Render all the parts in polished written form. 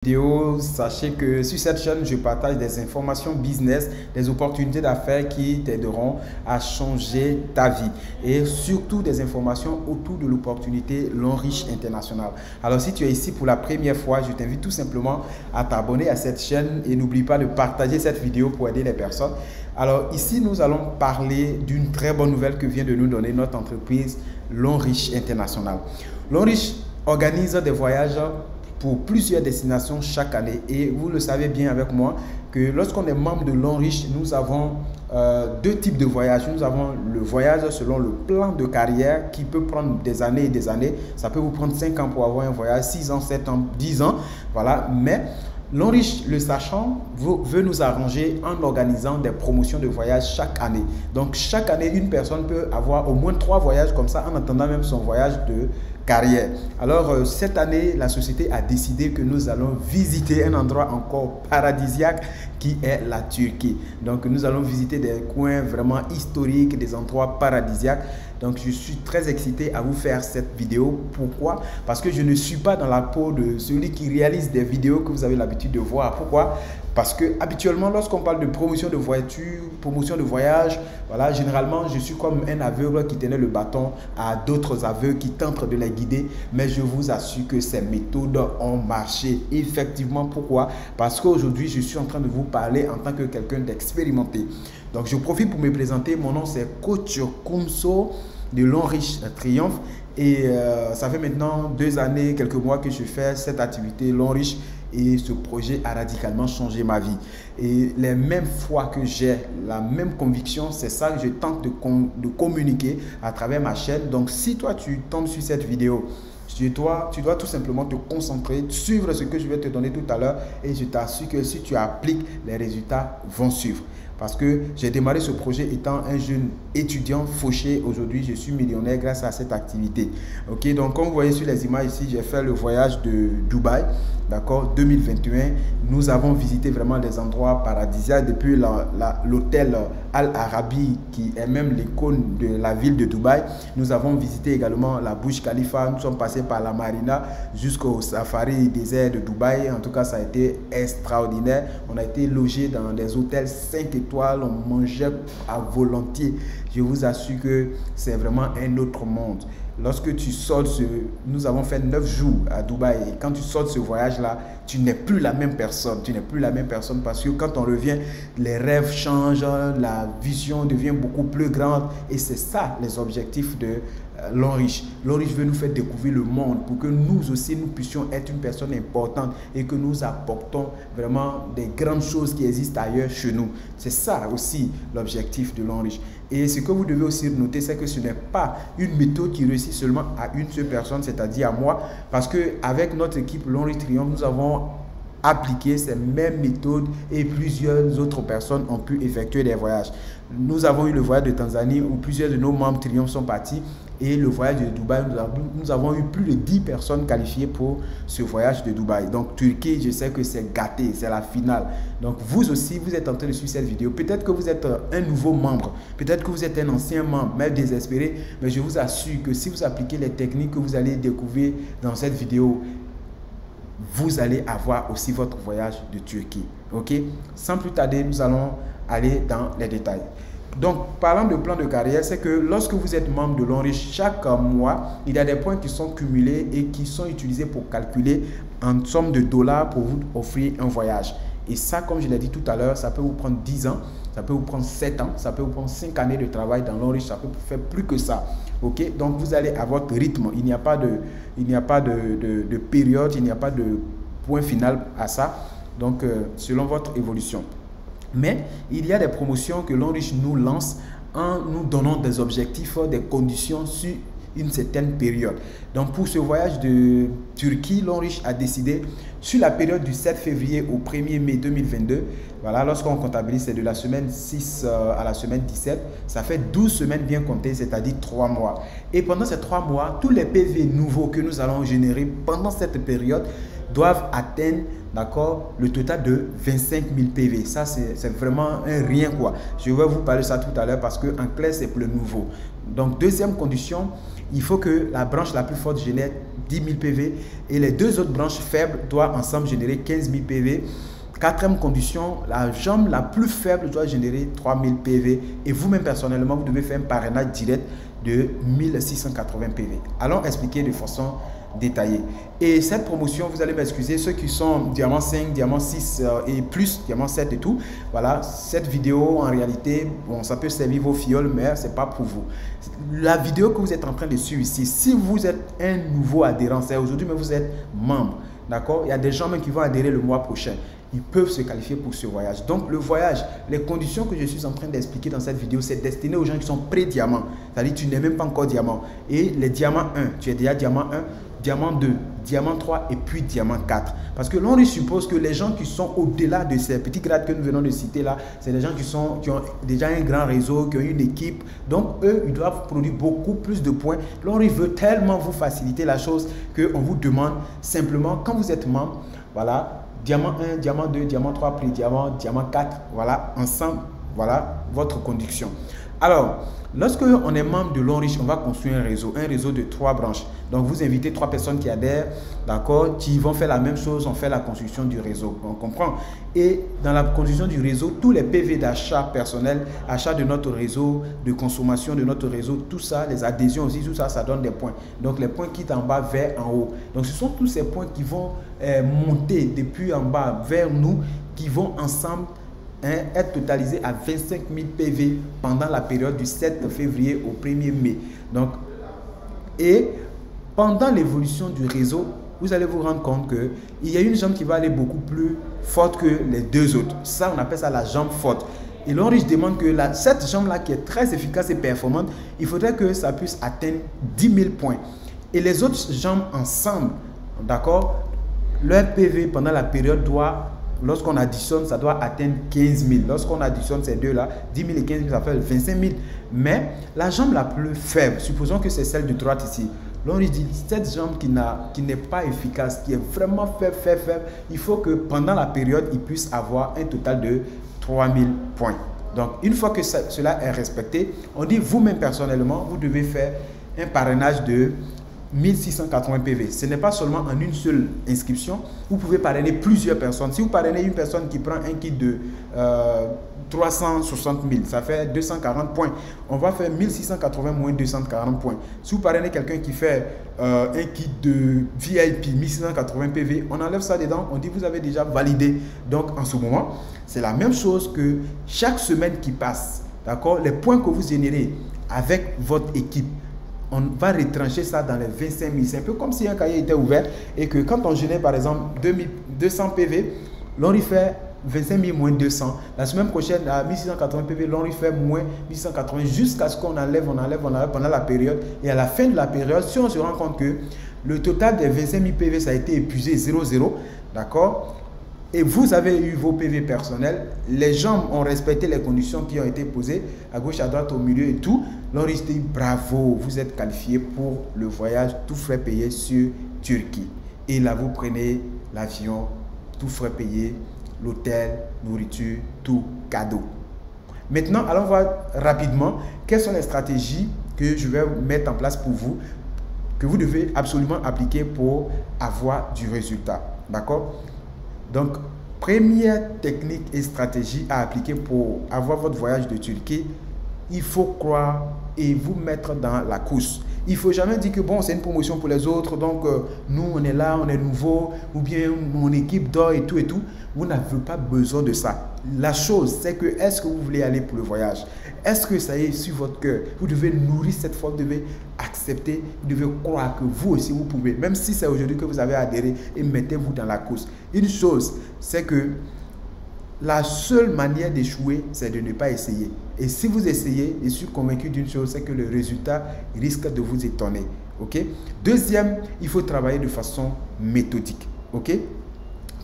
Vidéo, sachez que sur cette chaîne, je partage des informations business, des opportunités d'affaires qui t'aideront à changer ta vie et surtout des informations autour de l'opportunité L'Enriche International. Alors, si tu es ici pour la première fois, je t'invite tout simplement à t'abonner à cette chaîne et n'oublie pas de partager cette vidéo pour aider les personnes. Alors, ici, nous allons parler d'une très bonne nouvelle que vient de nous donner notre entreprise L'Enriche International. L'Enriche organise des voyages pour plusieurs destinations chaque année et vous le savez bien avec moi que lorsqu'on est membre de L'Enriche, nous avons deux types de voyages. Nous avons le voyage selon le plan de carrière qui peut prendre des années et des années. Ça peut vous prendre 5 ans pour avoir un voyage, 6 ans, 7 ans, 10 ans, voilà. Mais L'Enriche, le sachant, veut nous arranger en organisant des promotions de voyage chaque année. Donc chaque année, une personne peut avoir au moins 3 voyages comme ça en attendant même son voyage de carrière. Alors cette année, la société a décidé que nous allons visiter un endroit encore paradisiaque qui est la Turquie. Donc nous allons visiter des coins vraiment historiques, des endroits paradisiaques. Donc je suis très excité à vous faire cette vidéo. Pourquoi? Parce que je ne suis pas dans la peau de celui qui réalise des vidéos que vous avez l'habitude de voir. Pourquoi? Parce que habituellement, lorsqu'on parle de promotion de voiture, promotion de voyage, voilà, généralement, je suis comme un aveugle qui tenait le bâton à d'autres aveugles qui tentent de les guider. Mais je vous assure que ces méthodes ont marché. Effectivement, pourquoi? Parce qu'aujourd'hui, je suis en train de vous parler en tant que quelqu'un d'expérimenté. Donc, je profite pour me présenter. Mon nom, c'est Coach Kumso de L'Enriche Triomphe. Et ça fait maintenant 2 années, quelques mois que je fais cette activité, L'Enriche. Et ce projet a radicalement changé ma vie. Et les mêmes fois que j'ai la même conviction, c'est ça que je tente de communiquer à travers ma chaîne. Donc, si toi, tu tombes sur cette vidéo, tu dois tout simplement te concentrer, suivre ce que je vais te donner tout à l'heure et je t'assure que si tu appliques, les résultats vont suivre. Parce que j'ai démarré ce projet étant un jeune étudiant fauché. Aujourd'hui, je suis millionnaire grâce à cette activité. Ok, donc comme vous voyez sur les images ici, j'ai fait le voyage de Dubaï, d'accord, 2021. Nous avons visité vraiment des endroits paradisiaques depuis l'hôtel Al Arabi qui est même l'icône de la ville de Dubaï. Nous avons visité également la Burj Khalifa. Nous sommes passés par la Marina jusqu'au Safari désert de Dubaï. En tout cas, ça a été extraordinaire. On a été logé dans des hôtels 5 étoiles. On mangeait à volontiers. Je vous assure que c'est vraiment un autre monde. Lorsque tu sors nous avons fait 9 jours à Dubaï et quand tu sors de ce voyage-là, tu n'es plus la même personne. Tu n'es plus la même personne parce que quand on revient, les rêves changent, la vision devient beaucoup plus grande et c'est ça les objectifs de L'Enriche. L'Enriche veut nous faire découvrir le monde pour que nous aussi, nous puissions être une personne importante et que nous apportons vraiment des grandes choses qui existent ailleurs chez nous. C'est ça aussi l'objectif de L'Enriche. Et ce que vous devez aussi noter, c'est que ce n'est pas une méthode qui réussit seulement à une seule personne, c'est-à-dire à moi, parce qu'avec notre équipe L'Enriche Triomphe, nous avons appliquer ces mêmes méthodes et plusieurs autres personnes ont pu effectuer des voyages. Nous avons eu le voyage de Tanzanie où plusieurs de nos membres Triomphe sont partis et le voyage de Dubaï, nous avons eu plus de 10 personnes qualifiées pour ce voyage de Dubaï. Donc Turquie, je sais que c'est gâté, c'est la finale. Donc vous aussi, vous êtes en train de suivre cette vidéo. Peut-être que vous êtes un nouveau membre, peut-être que vous êtes un ancien membre, même désespéré, mais je vous assure que si vous appliquez les techniques que vous allez découvrir dans cette vidéo, vous allez avoir aussi votre voyage de Turquie. Ok? Sans plus tarder, nous allons aller dans les détails. Donc, parlant de plan de carrière, c'est que lorsque vous êtes membre de L'Enriche, chaque mois, il y a des points qui sont cumulés et qui sont utilisés pour calculer en somme de dollars pour vous offrir un voyage. Et ça, comme je l'ai dit tout à l'heure, ça peut vous prendre 10 ans, ça peut vous prendre 7 ans, ça peut vous prendre 5 années de travail dans L'Enriche, ça peut vous faire plus que ça. Ok? Donc, vous allez à votre rythme. Il n'y a pas de période, il n'y a pas de point final à ça. Donc, selon votre évolution. Mais il y a des promotions que L'Enriche nous lance en nous donnant des objectifs, des conditions sur une certaine période. Donc pour ce voyage de Turquie, L'Enriche a décidé sur la période du 7 février au 1er mai 2022, voilà, lorsqu'on comptabilise, c'est de la semaine 6 à la semaine 17, ça fait 12 semaines bien comptées, c'est-à-dire 3 mois. Et pendant ces 3 mois, tous les PV nouveaux que nous allons générer pendant cette période doivent atteindre, d'accord, le total de 25 000 PV. Ça, c'est vraiment un rien, quoi. Je vais vous parler de ça tout à l'heure parce qu'en clair, c'est pour le nouveau. Donc, deuxième condition, il faut que la branche la plus forte génère 10 000 PV et les deux autres branches faibles doivent ensemble générer 15 000 PV. Quatrième condition, la jambe la plus faible doit générer 3 000 PV et vous-même personnellement, vous devez faire un parrainage direct de 1680 PV. Allons expliquer de façon détaillée. Et cette promotion, vous allez m'excuser, ceux qui sont diamant 5, diamant 6 et plus, diamant 7 et tout, voilà, cette vidéo en réalité, bon, ça peut servir vos fioles, mais ce n'est pas pour vous. La vidéo que vous êtes en train de suivre ici, si vous êtes un nouveau adhérent, c'est aujourd'hui, mais vous êtes membre, d'accord? Il y a des gens même qui vont adhérer le mois prochain. Ils peuvent se qualifier pour ce voyage. Donc, le voyage, les conditions que je suis en train d'expliquer dans cette vidéo, c'est destiné aux gens qui sont pré-diamants. C'est-à-dire tu n'es même pas encore diamant. Et les diamants 1, tu es déjà diamant 1, diamant 2, diamant 3 et puis diamant 4. Parce que l'on suppose que les gens qui sont au-delà de ces petits grades que nous venons de citer là, c'est des gens qui ont déjà un grand réseau, qui ont une équipe. Donc, eux, ils doivent produire beaucoup plus de points. L'on veut tellement vous faciliter la chose qu'on vous demande simplement, quand vous êtes membre, voilà, diamant 1, diamant 2, diamant 3, pré-diamant, diamant 4, voilà, ensemble, voilà votre conduction. Alors, lorsque on est membre de l'Onriche, on va construire un réseau de 3 branches. Donc, vous invitez 3 personnes qui adhèrent, d'accord, qui vont faire la même chose, on fait la construction du réseau, on comprend. Et dans la construction du réseau, tous les PV d'achat personnel, achat de notre réseau, de consommation de notre réseau, tout ça, les adhésions aussi, tout ça, ça donne des points. Donc, les points quittent en bas vers en haut. Donc, ce sont tous ces points qui vont monter depuis en bas vers nous, qui vont ensemble être totalisé à 25 000 PV pendant la période du 7 février au 1er mai. Donc, et pendant l'évolution du réseau, vous allez vous rendre compte qu'il y a une jambe qui va aller beaucoup plus forte que les deux autres. Ça, on appelle ça la jambe forte. Et l'Onriche demande que cette jambe-là qui est très efficace et performante, il faudrait que ça puisse atteindre 10 000 points. Et les autres jambes ensemble, d'accord, leur PV pendant la période doit, lorsqu'on additionne, ça doit atteindre 15 000. Lorsqu'on additionne ces deux-là, 10 000 et 15 000, ça fait 25 000. Mais la jambe la plus faible, supposons que c'est celle de droite ici. L'Onriche dit, cette jambe qui n'est pas efficace, qui est vraiment faible, il faut que pendant la période, il puisse avoir un total de 3 000 points. Donc, une fois que cela est respecté, on dit vous-même personnellement, vous devez faire un parrainage de 1680 PV. Ce n'est pas seulement en une seule inscription. Vous pouvez parrainer plusieurs personnes. Si vous parrainez une personne qui prend un kit de 360 000, ça fait 240 points. On va faire 1680 moins 240 points. Si vous parrainez quelqu'un qui fait un kit de VIP 1680 PV, on enlève ça dedans. On dit vous avez déjà validé. Donc en ce moment, c'est la même chose que chaque semaine qui passe. D'accord? Les points que vous générez avec votre équipe, on va retrancher ça dans les 25 000. C'est un peu comme si un cahier était ouvert et que quand on génère par exemple 200 PV, l'on y fait 25 000 moins 200. La semaine prochaine, à 1680 PV, l'on y fait moins 1680 jusqu'à ce qu'on enlève pendant la période. Et à la fin de la période, si on se rend compte que le total des 25 000 PV, ça a été épuisé 0,0, d'accord? Et vous avez eu vos PV personnels, les gens ont respecté les conditions qui ont été posées à gauche, à droite, au milieu et tout. L'Onriche dit bravo, vous êtes qualifié pour le voyage, tout frais payé sur Turquie. Et là, vous prenez l'avion, tout frais payé, l'hôtel, nourriture, tout cadeau. Maintenant, allons voir rapidement quelles sont les stratégies que je vais mettre en place pour vous, que vous devez absolument appliquer pour avoir du résultat. D'accord? Donc, première technique et stratégie à appliquer pour avoir votre voyage de Turquie, il faut croire et vous mettre dans la course. Il ne faut jamais dire que bon, c'est une promotion pour les autres, donc nous on est là, on est nouveau, ou bien mon équipe dort et tout et tout. Vous n'avez pas besoin de ça. La chose, c'est que est-ce que vous voulez aller pour le voyage? Est-ce que ça est sur votre cœur? Vous devez nourrir cette foi, vous devez accepter, vous devez croire que vous aussi vous pouvez. Même si c'est aujourd'hui que vous avez adhéré, et mettez-vous dans la course. Une chose, c'est que la seule manière d'échouer, c'est de ne pas essayer. Et si vous essayez, je suis convaincu d'une chose, c'est que le résultat risque de vous étonner. Ok? Deuxième, il faut travailler de façon méthodique. Ok?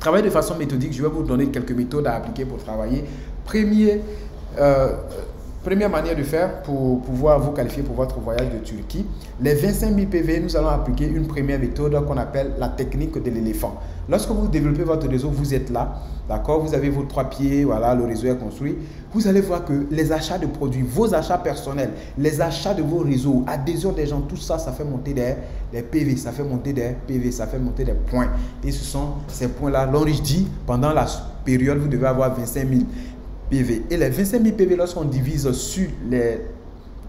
Travailler de façon méthodique, je vais vous donner quelques méthodes à appliquer pour travailler. première manière de faire pour pouvoir vous qualifier pour votre voyage de Turquie, les 25 000 PV, nous allons appliquer une première méthode qu'on appelle la technique de l'éléphant. Lorsque vous développez votre réseau, vous êtes là, d'accord, vous avez vos 3 pieds, voilà, le réseau est construit. Vous allez voir que les achats de produits, vos achats personnels, les achats de vos réseaux, adhésion des gens, tout ça, ça fait monter des PV, ça fait monter des PV, ça fait monter des points. Et ce sont ces points-là, l'ONRICH dit, pendant la période, vous devez avoir 25 000 PV. Et les 25 000 PV, lorsqu'on divise sur les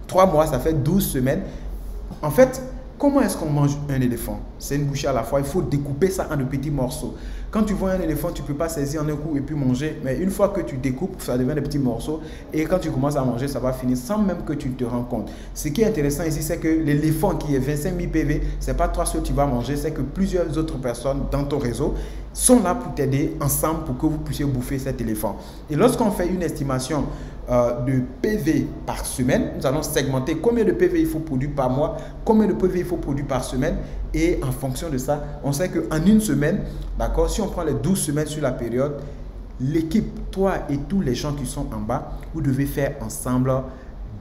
3 mois, ça fait 12 semaines. En fait, comment est-ce qu'on mange un éléphant? C'est une bouchée à la fois. Il faut découper ça en de petits morceaux. Quand tu vois un éléphant, tu ne peux pas saisir en un coup et puis manger. Mais une fois que tu découpes, ça devient des petits morceaux. Et quand tu commences à manger, ça va finir sans même que tu te rends compte. Ce qui est intéressant ici, c'est que l'éléphant qui est 25 000 PV, ce n'est pas toi seul que tu vas manger, c'est que plusieurs autres personnes dans ton réseau sont là pour t'aider ensemble pour que vous puissiez bouffer cet éléphant. Et lorsqu'on fait une estimation de PV par semaine, nous allons segmenter combien de PV il faut produire par mois, combien de PV il faut produire par semaine. Et en fonction de ça, on sait qu'en une semaine, d'accord, si on prend les 12 semaines sur la période, l'équipe, toi et tous les gens qui sont en bas, vous devez faire ensemble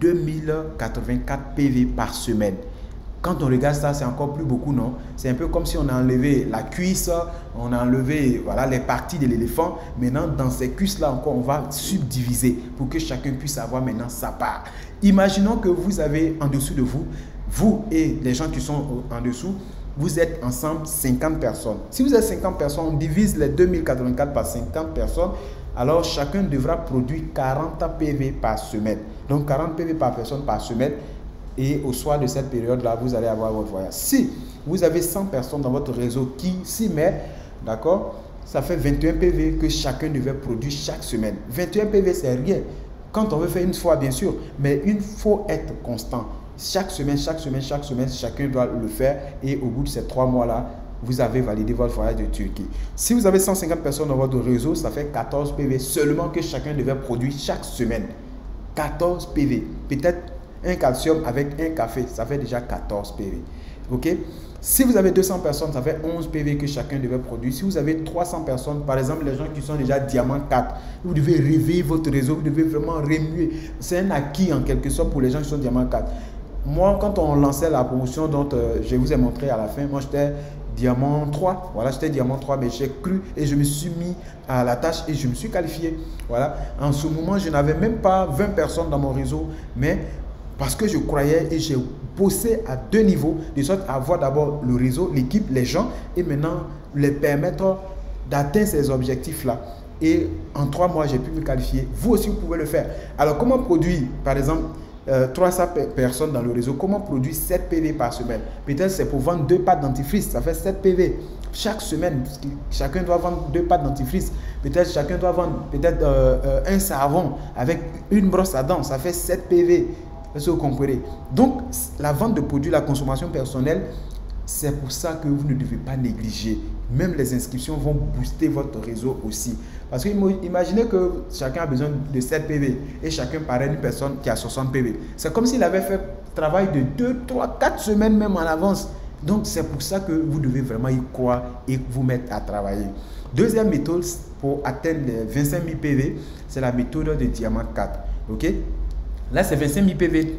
2084 PV par semaine. Quand on regarde ça, c'est encore plus beaucoup, non? C'est un peu comme si on a enlevé la cuisse, on a enlevé voilà, les parties de l'éléphant. Maintenant, dans ces cuisses-là encore, on va subdiviser pour que chacun puisse avoir maintenant sa part. Imaginons que vous avez en dessous de vous, vous et les gens qui sont en dessous, vous êtes ensemble 50 personnes. Si vous êtes 50 personnes, on divise les 2084 par 50 personnes. Alors, chacun devra produire 40 PV par semaine. Donc, 40 PV par personne par semaine. Et au soir de cette période-là, vous allez avoir votre voyage. Si vous avez 100 personnes dans votre réseau qui s'y mettent, d'accord, ça fait 21 PV que chacun devait produire chaque semaine. 21 PV, c'est rien. Quand on veut faire une fois, bien sûr, mais il faut être constant. Chaque semaine, chacun doit le faire. Et au bout de ces 3 mois-là, vous avez validé votre voyage de Turquie. Si vous avez 150 personnes dans votre réseau, ça fait 14 PV seulement que chacun devait produire chaque semaine. 14 PV. Peut-être un calcium avec un café, ça fait déjà 14 PV. Ok? Si vous avez 200 personnes, ça fait 11 PV que chacun devait produire. Si vous avez 300 personnes, par exemple, les gens qui sont déjà diamant 4, vous devez réveiller votre réseau, vous devez vraiment remuer. C'est un acquis en quelque sorte pour les gens qui sont diamant 4. Moi, quand on lançait la promotion dont je vous ai montré à la fin, moi j'étais diamant 3. Voilà, j'étais diamant 3, mais j'ai cru et je me suis mis à la tâche et je me suis qualifié. Voilà. En ce moment, je n'avais même pas 20 personnes dans mon réseau, mais parce que je croyais et j'ai bossé à 2 niveaux, de sorte à avoir d'abord le réseau, l'équipe, les gens, et maintenant les permettre d'atteindre ces objectifs-là. Et en 3 mois, j'ai pu me qualifier. Vous aussi, vous pouvez le faire. Alors, comment produire, par exemple, 300 personnes dans le réseau, comment produire 7 PV par semaine? Peut-être c'est pour vendre 2 pâtes dentifrice, ça fait 7 PV. Chaque semaine, chacun doit vendre 2 pâtes dentifrice. Peut-être chacun doit vendre un savon avec une brosse à dents, ça fait 7 PV. Est-ce que vous comprenez? Donc, la vente de produits, la consommation personnelle, c'est pour ça que vous ne devez pas négliger. Même les inscriptions vont booster votre réseau aussi. Parce que imaginez que chacun a besoin de 7 PV et chacun parraine une personne qui a 60 PV. C'est comme s'il avait fait travail de 2, 3, 4 semaines même en avance. Donc, c'est pour ça que vous devez vraiment y croire et vous mettre à travailler. Deuxième méthode pour atteindre les 25 000 PV, c'est la méthode de diamant 4. OK? Là, c'est 25 000 PV,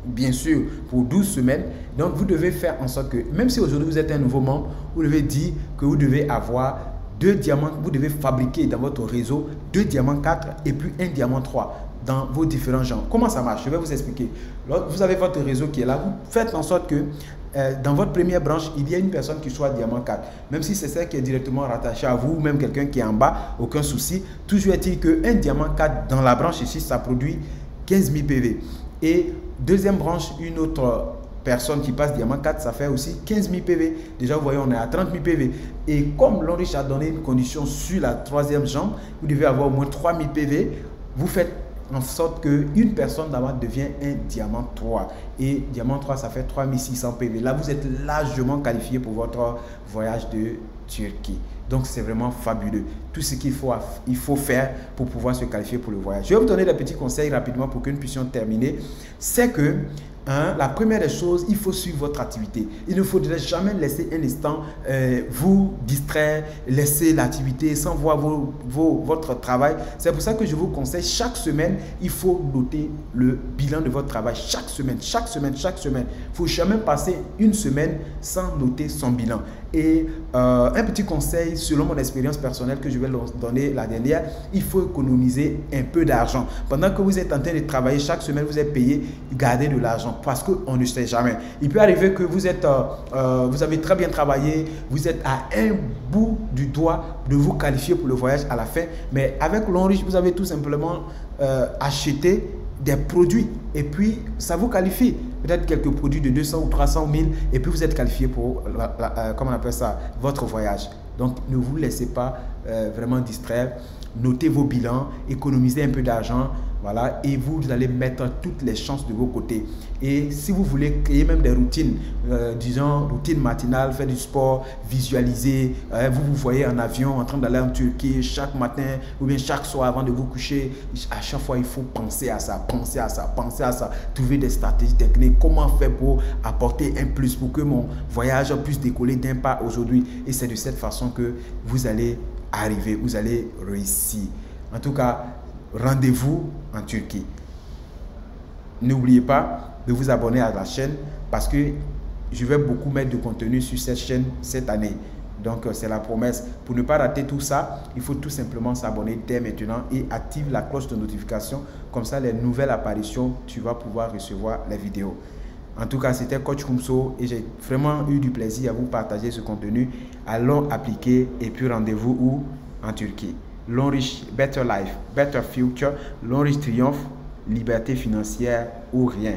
bien sûr, pour 12 semaines. Donc, vous devez faire en sorte que, même si aujourd'hui vous êtes un nouveau membre, vous devez dire que vous devez avoir 2 diamants, vous devez fabriquer dans votre réseau 2 diamants 4 et puis un diamant 3 dans vos différents genres. Comment ça marche? Je vais vous expliquer. Vous avez votre réseau qui est là, vous faites en sorte que dans votre première branche, il y a une personne qui soit diamant 4. Même si c'est celle qui est directement rattachée à vous, ou même quelqu'un qui est en bas, aucun souci. Toujours est-il qu'un diamant 4 dans la branche ici, ça produit 15 000 PV. Et deuxième branche, une autre personne qui passe diamant 4, ça fait aussi 15 000 PV. Déjà, vous voyez, on est à 30 000 PV. Et comme l'ONRICH a donné une condition sur la troisième jambe, vous devez avoir au moins 3 000 PV. Vous faites en sorte qu'une personne d'abord devient un diamant 3. Et diamant 3, ça fait 3 600 PV. Là, vous êtes largement qualifié pour votre voyage de Turquie. Donc, c'est vraiment fabuleux. Tout ce qu'il faut faire pour pouvoir se qualifier pour le voyage. Je vais vous donner des petits conseils rapidement pour que nous puissions terminer. C'est que la première des choses, il faut suivre votre activité. Il ne faudrait jamais laisser un instant vous distraire, laisser l'activité sans voir votre travail. C'est pour ça que je vous conseille, chaque semaine, il faut noter le bilan de votre travail. Chaque semaine. Il ne faut jamais passer une semaine sans noter son bilan. Et un petit conseil, selon mon expérience personnelle que je vais donner la dernière, il faut économiser un peu d'argent. Pendant que vous êtes en train de travailler, chaque semaine, vous êtes payé, gardez de l'argent parce qu'on ne sait jamais. Il peut arriver que vous avez très bien travaillé, vous êtes à un bout du doigt de vous qualifier pour le voyage à la fin, mais avec l'Enriche, vous avez tout simplement acheté des produits et puis ça vous qualifie. Peut-être quelques produits de 200 ou 300 000 et puis vous êtes qualifié pour, comment on appelle ça, votre voyage. Donc, ne vous laissez pas vraiment distraire. Notez vos bilans, économisez un peu d'argent, voilà, et vous allez mettre toutes les chances de vos côtés. Et si vous voulez créer même des routines, disons routine matinale, faire du sport, visualiser, vous voyez en avion en train d'aller en Turquie chaque matin ou bien chaque soir avant de vous coucher, à chaque fois il faut penser à ça, trouver des stratégies techniques, comment faire pour apporter un plus pour que mon voyage puisse décoller d'un pas aujourd'hui. Et c'est de cette façon que vous allez arriver, vous allez réussir. En tout cas, rendez-vous en Turquie. N'oubliez pas de vous abonner à la chaîne parce que je vais beaucoup mettre de contenu sur cette chaîne cette année. Donc, c'est la promesse. Pour ne pas rater tout ça, il faut tout simplement s'abonner dès maintenant et activer la cloche de notification. Comme ça, les nouvelles apparitions, tu vas pouvoir recevoir les vidéos. En tout cas, c'était Coach Kumso et j'ai vraiment eu du plaisir à vous partager ce contenu. Allons appliquer et puis rendez-vous où? En Turquie. L'Enriche, Better Life, Better Future, l'Enriche triomphe, liberté financière ou rien.